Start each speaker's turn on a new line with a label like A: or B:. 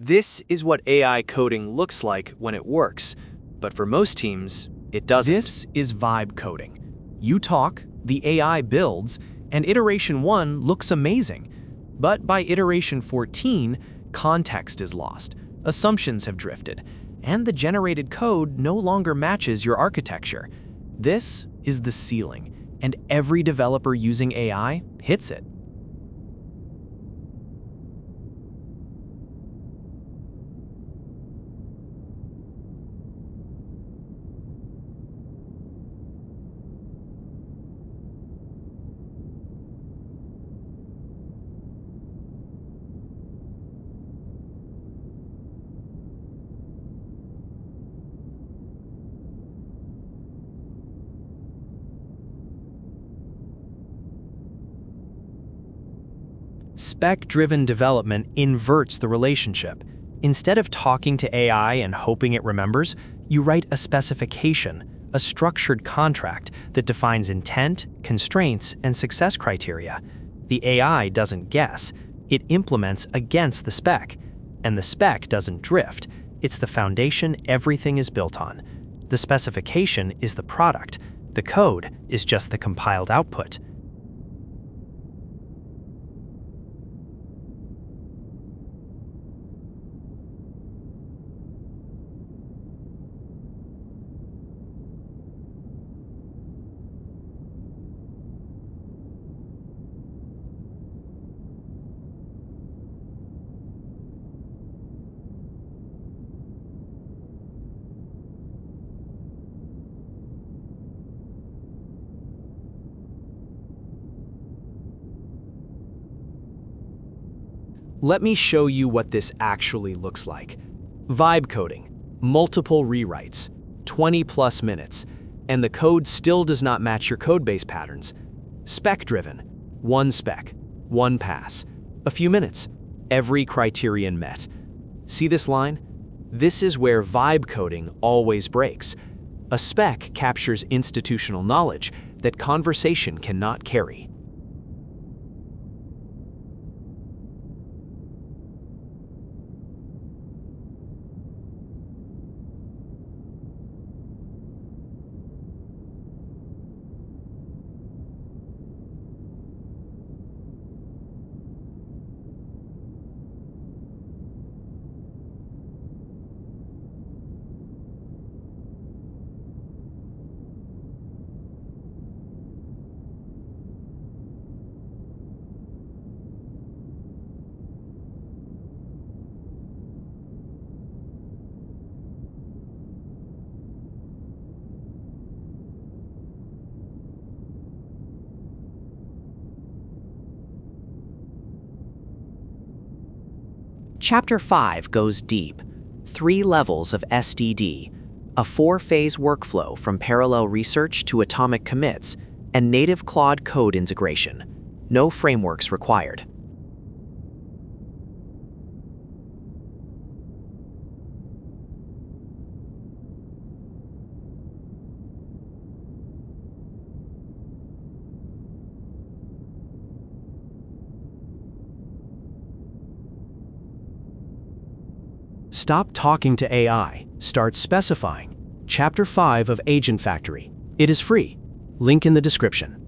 A: This is what AI coding looks like when it works, but for most teams, it doesn't.
B: This is vibe coding. You talk, the AI builds, and iteration 1 looks amazing. But by iteration 14, context is lost, assumptions have drifted, and the generated code no longer matches your architecture. This is the ceiling, and every developer using AI hits it. Spec-Driven Development inverts the relationship. Instead of talking to AI and hoping it remembers, you write a specification, a structured contract that defines intent, constraints, and success criteria. The AI doesn't guess, it implements against the spec. And the spec doesn't drift, it's the foundation everything is built on. The specification is the product, the code is just the compiled output. Let me show you what this actually looks like. Vibe coding, multiple rewrites, 20+ minutes, and the code still does not match your codebase patterns. Spec-driven, one spec, one pass, a few minutes, every criterion met. See this line? This is where vibe coding always breaks. A spec captures institutional knowledge that conversation cannot carry.
C: Chapter 5 goes deep. 3 levels of SDD, a 4-phase workflow from parallel research to atomic commits, and native Claude Code integration. No frameworks required.
B: Stop talking to AI. Start specifying. Chapter 5 of Agent Factory. It is free. Link in the description.